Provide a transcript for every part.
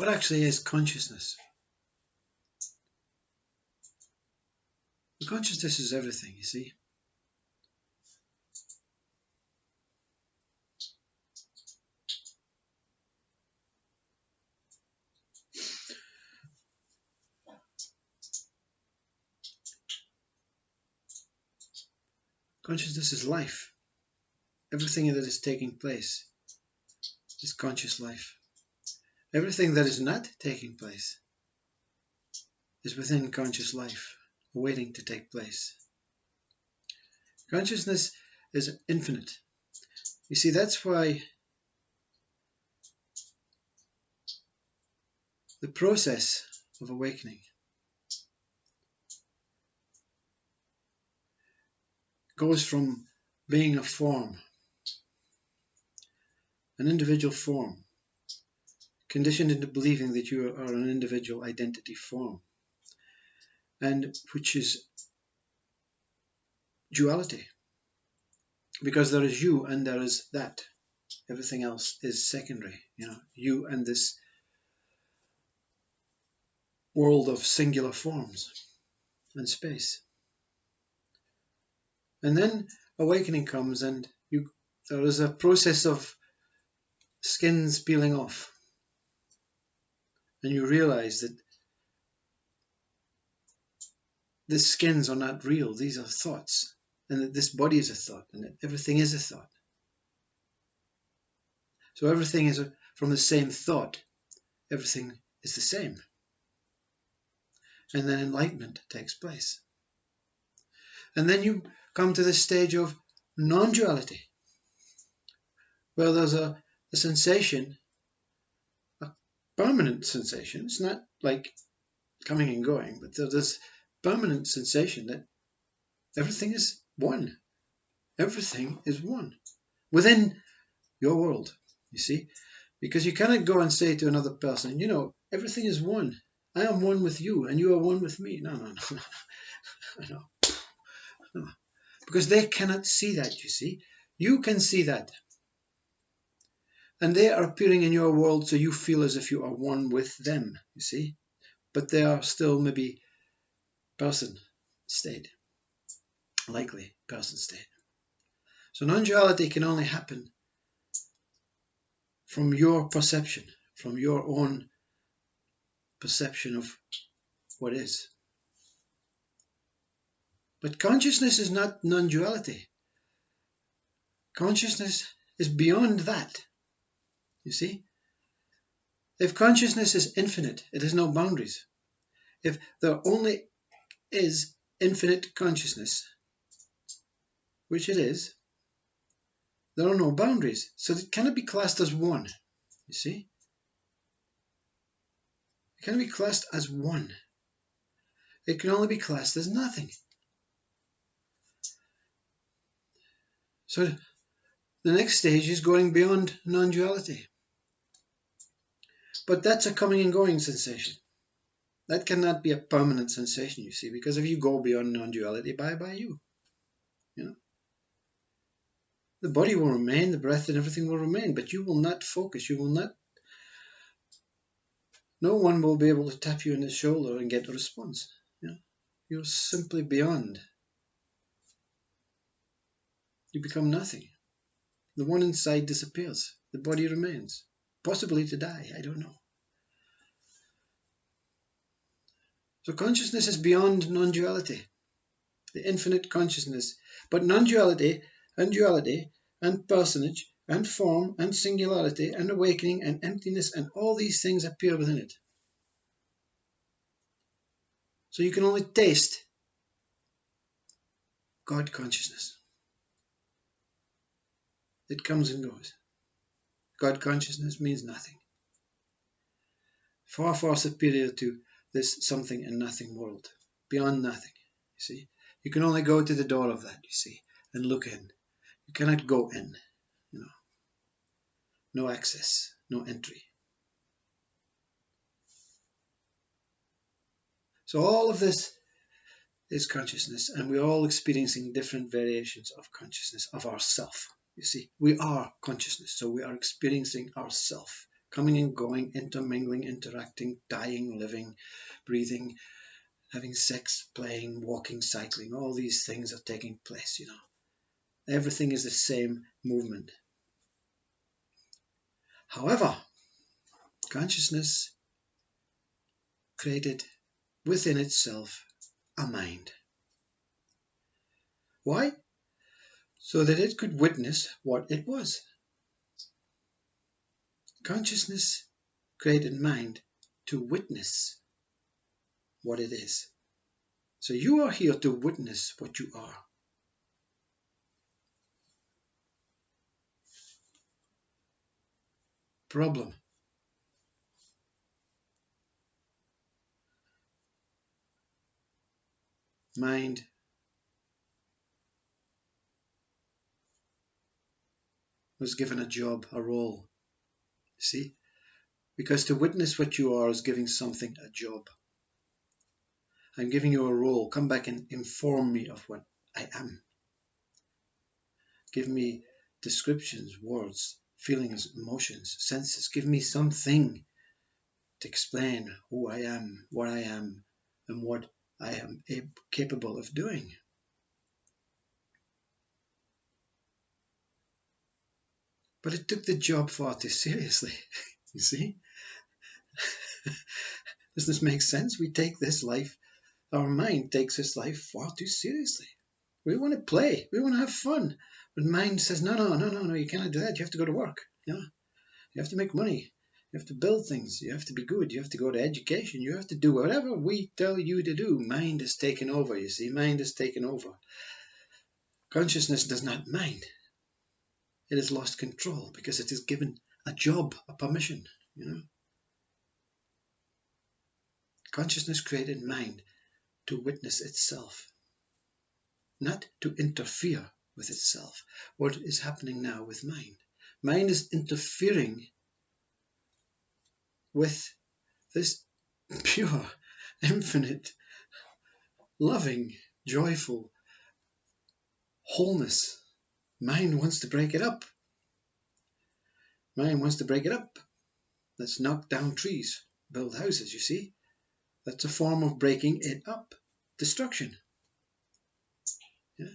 What actually is consciousness? The consciousness is everything, you see. Consciousness is life. Everything that is taking place is conscious life. Everything that is not taking place is within conscious life, waiting to take place. Consciousness is infinite. You see, that's why the process of awakening goes from being a form, an individual form, conditioned into believing that you are an individual identity form, and which is duality, because there is you and there is that. Everything else is secondary, you and this world of singular forms and space. And then awakening comes, and there is a process of skins peeling off, and you realize that the skins are not real, these are thoughts, and that this body is a thought, and that everything is a thought. So everything is from the same thought, everything is the same. And then enlightenment takes place. And then you come to this stage of non-duality, where there's a sensation, a permanent sensation. It's not like coming and going, but there's this permanent sensation that everything is one. Everything is one within your world, you see, because you cannot go and say to another person, everything is one. I am one with you and you are one with me. No. Because they cannot see that, you see. You can see that. And they are appearing in your world, so you feel as if you are one with them, you see. But they are still maybe person state, likely person state. So non-duality can only happen from your perception, from your own perception of what is. But consciousness is not non-duality. Consciousness is beyond that, you see. If consciousness is infinite, it has no boundaries. If there only is infinite consciousness, which it is, there are no boundaries. So it cannot be classed as one, you see. It cannot be classed as one. It can only be classed as nothing. So the next stage is going beyond non-duality. But that's a coming and going sensation. That cannot be a permanent sensation, you see, because if you go beyond non-duality, bye-bye you. The body will remain, the breath and everything will remain, but you will not focus, no one will be able to tap you on the shoulder and get a response. You're simply beyond. You become nothing. The one inside disappears. The body remains. Possibly to die, I don't know. So consciousness is beyond non-duality. The infinite consciousness. But non-duality and duality and personage and form and singularity and awakening and emptiness and all these things appear within it. So you can only taste God consciousness. It comes and goes. God consciousness means nothing. Far, far superior to this something and nothing world. Beyond nothing, you see. You can only go to the door of that, you see, and look in. You cannot go in, No access, no entry. So all of this is consciousness, and we're all experiencing different variations of consciousness of ourself. You see, we are consciousness, so we are experiencing ourself coming and going, intermingling, interacting, dying, living, breathing, having sex, playing, walking, cycling. All these things are taking place, Everything is the same movement. However, consciousness created within itself a mind. Why? So that it could witness what it was. Consciousness created mind to witness what it is. So you are here to witness what you are. Problem. Mind was given a job, a role. See? Because to witness what you are is giving something a job. I'm giving you a role. Come back and inform me of what I am. Give me descriptions, words, feelings, emotions, senses. Give me something to explain who I am, and what I am capable of doing. But it took the job far too seriously. You see? Does this make sense? We take this life, our mind takes this life far too seriously. We want to play. We want to have fun. But mind says, no, you cannot do that. You have to go to work. You have to make money. You have to build things. You have to be good. You have to go to education. You have to do whatever we tell you to do. Mind is taken over, you see. Mind is taken over. Consciousness does not mind. It has lost control because it is given a job, a permission, Consciousness created mind to witness itself, not to interfere with itself. What is happening now with mind? Mind is interfering with this pure, infinite, loving, joyful wholeness. Mind wants to break it up. Mind wants to break it up. Let's knock down trees, build houses, you see? That's a form of breaking it up. Destruction. Yeah?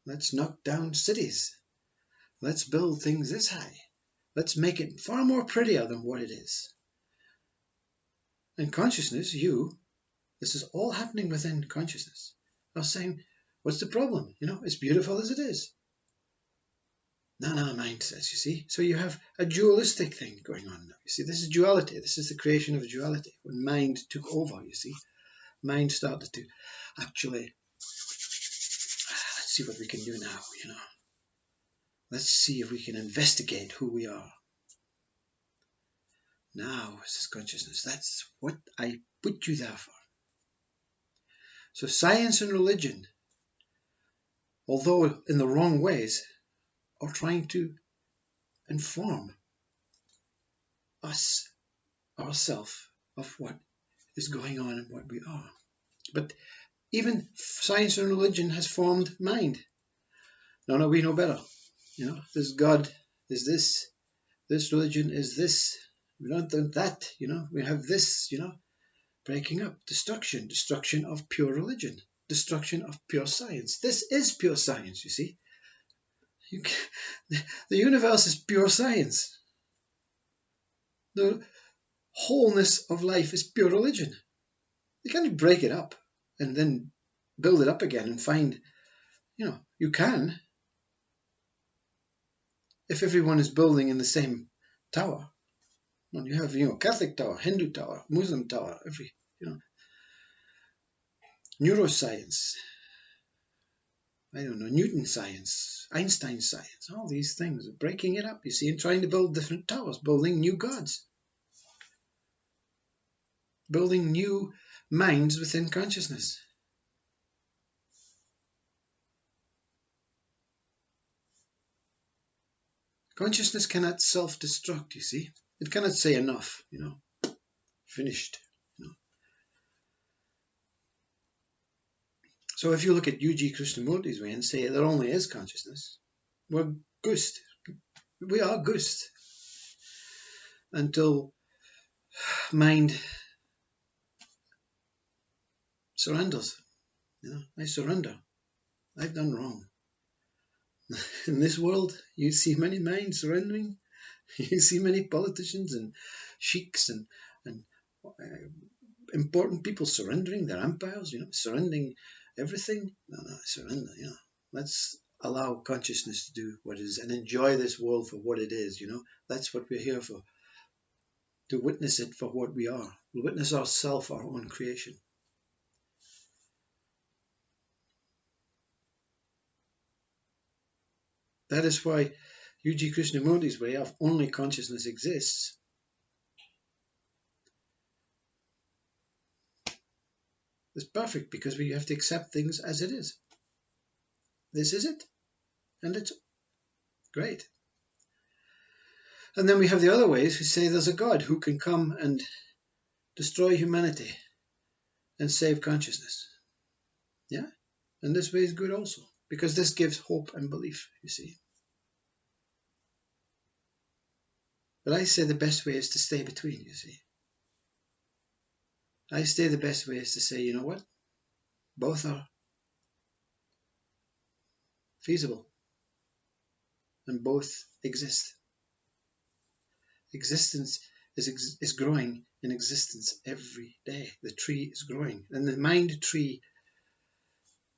Let's knock down cities. Let's build things this high. Let's make it far more prettier than what it is. And consciousness, this is all happening within consciousness. Are saying, what's the problem? It's beautiful as it is. No, mind says, you see. So you have a dualistic thing going on now. You see, this is duality. This is the creation of duality. When mind took over, you see. Mind started to actually, let's see what we can do now, Let's see if we can investigate who we are. Now, this is consciousness. That's what I put you there for. So science and religion, although in the wrong ways, are trying to inform us, ourselves, of what is going on and what we are. But even science and religion has formed mind. No, we know better. This God is this. This religion is this. We don't do that. We have this. Breaking up, destruction of pure religion, destruction of pure science. This is pure science. You see, the universe is pure science. The wholeness of life is pure religion. You can't break it up and then build it up again and find, you can. If everyone is building in the same tower, well, you have, Catholic tower, Hindu tower, Muslim tower, neuroscience, I don't know, Newton science, Einstein science, all these things, breaking it up, you see, and trying to build different towers, building new gods, building new minds within consciousness. Consciousness cannot self-destruct, you see. It cannot say enough, finished. So if you look at U.G. Krishnamurti's way and say there only is consciousness, we're ghost. We are ghost. until mind surrenders. I surrender. I've done wrong. In this world, you see many minds surrendering. You see many politicians and sheiks and important people surrendering their empires, surrendering everything. No, surrender, Let's allow consciousness to do what it is and enjoy this world for what it is, That's what we're here for, to witness it for what we are. We'll witness ourselves, our own creation. That is why U.G. Krishnamurti's way of only consciousness exists is perfect, because we have to accept things as it is. This is it, and it's great. And then we have the other ways who say there's a God who can come and destroy humanity and save consciousness. Yeah, and this way is good also, because this gives hope and belief, you see. But I say the best way is to stay between, you see. I say the best way is to say, you know what? Both are feasible and both exist. Existence is growing in existence every day. The tree is growing, and the mind tree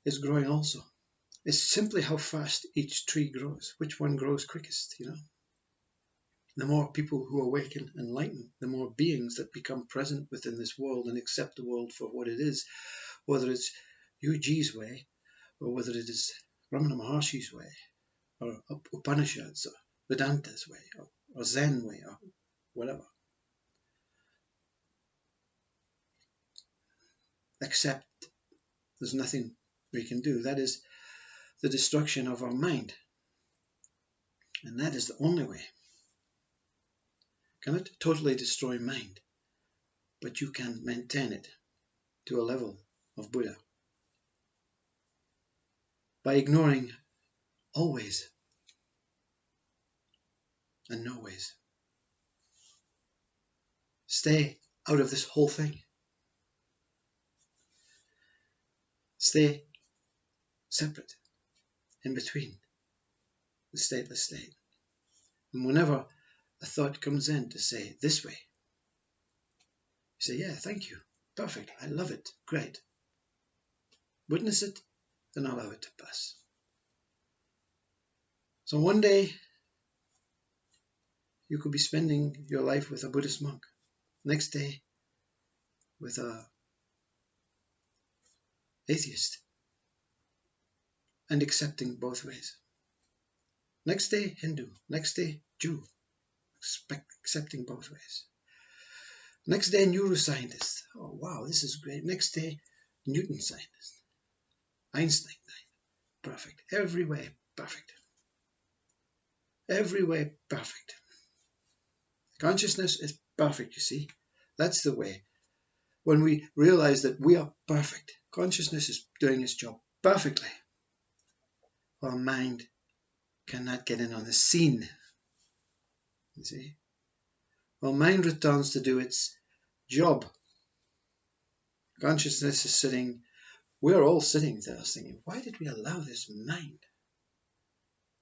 is growing also. It's simply how fast each tree grows, which one grows quickest, The more people who awaken and enlighten, the more beings that become present within this world and accept the world for what it is, whether it's UG's way, or whether it is Ramana Maharshi's way, or Upanishads, or Vedanta's way, or Zen way, or whatever. Except there's nothing we can do. That is the destruction of our mind. And that is the only way. You cannot totally destroy mind, but you can maintain it to a level of Buddha by ignoring all ways and no ways. Stay out of this whole thing. Stay separate, in between the stateless state. And whenever a thought comes in to say this way, you say, yeah, thank you, perfect, I love it, great. Witness it and allow it to pass. So one day you could be spending your life with a Buddhist monk. Next day with a atheist, and accepting both ways. Next day Hindu, next day Jew, accepting both ways. Next day neuroscientist, oh wow, this is great. Next day Newton scientist, Einstein, perfect. Every way perfect. Every way perfect. Consciousness is perfect, you see. That's the way. When we realize that we are perfect, consciousness is doing its job perfectly, while mind cannot get in on the scene. You see? While mind returns to do its job, consciousness is sitting, we're all sitting there thinking, why did we allow this mind?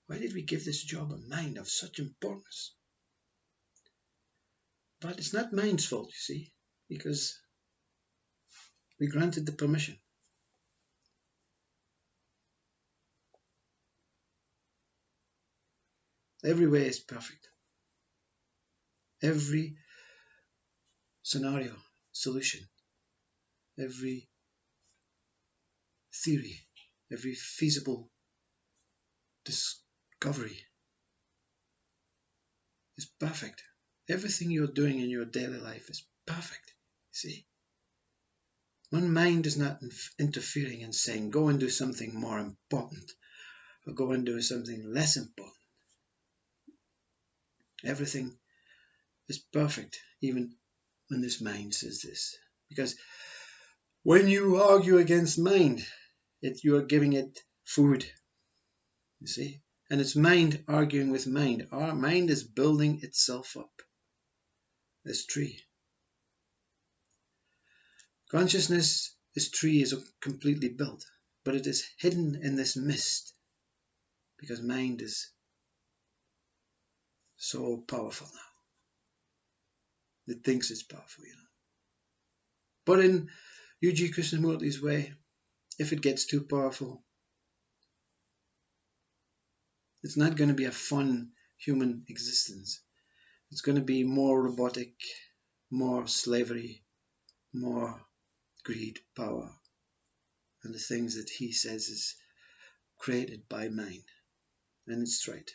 Why did we give this job a mind of such importance? But it's not mind's fault, you see, because we granted the permission. Every way is perfect. Every scenario, solution, every theory, every feasible discovery is perfect. Everything you're doing in your daily life is perfect, see. When mind is not interfering and saying, go and do something more important, or go and do something less important. Everything is perfect, even when this mind says this. Because when you argue against mind, you are giving it food, you see. And it's mind arguing with mind. Our mind is building itself up. as tree. Consciousness as tree is completely built, but it is hidden in this mist because mind is so powerful now. It thinks it's powerful, But in U.G. Krishnamurti's way, if it gets too powerful, it's not going to be a fun human existence. It's going to be more robotic, more slavery, more greed, power, and the things that he says is created by mind. And it's right.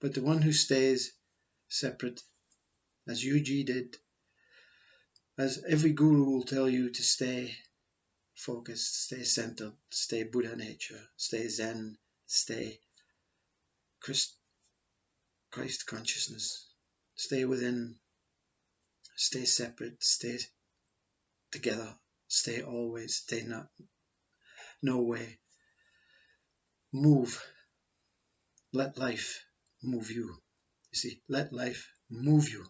But the one who stays separate, as U.G. did, as every guru will tell you to stay focused, stay centered, stay Buddha nature, stay Zen, stay Christ consciousness, stay within, stay separate, stay together, stay always, stay not, no way. Move. Let life move you. You see, let life move you.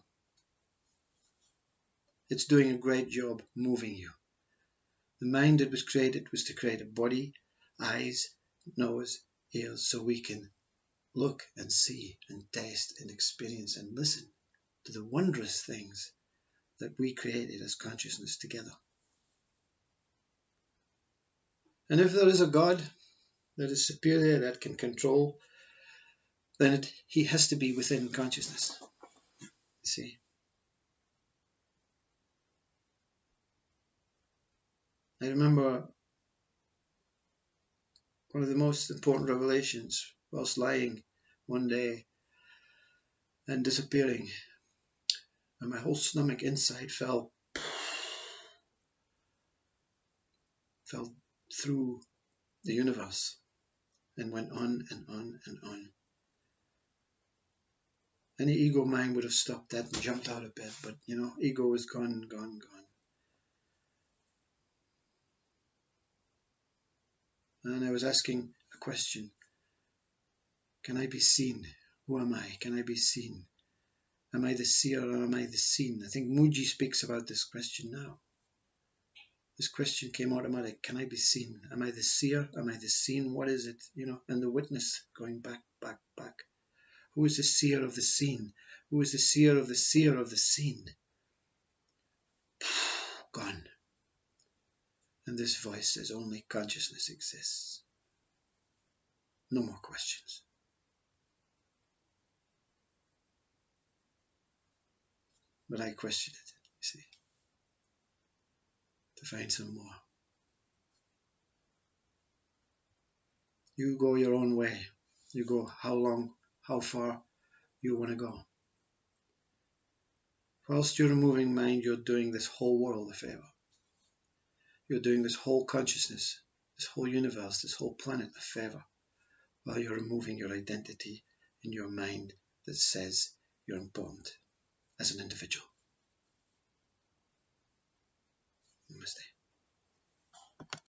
It's doing a great job moving you. The mind that was created was to create a body, eyes, nose, ears, so we can look and see and taste and experience and listen to the wondrous things that we created as consciousness together. And if there is a God that is superior, that can control, then he has to be within consciousness. You see? I remember one of the most important revelations whilst lying one day and disappearing, and my whole stomach inside fell through the universe and went on and on and on. Any ego mind would have stopped that and jumped out of bed, but ego was gone, gone, gone. And I was asking a question. Can I be seen? Who am I? Can I be seen? Am I the seer or am I the seen? I think Muji speaks about this question now. This question came automatic. Can I be seen? Am I the seer? Am I the seen? What is it? And the witness going back, back, back. Who is the seer of the seen? Who is the seer of the seer of the seen? Gone. And this voice says only consciousness exists. No more questions. But I questioned it, you see, to find some more. You go your own way. You go how long, how far you want to go. Whilst you're removing mind, you're doing this whole world a favor. You're doing this whole consciousness, this whole universe, this whole planet a favor, while you're removing your identity in your mind that says you're important as an individual. Namaste.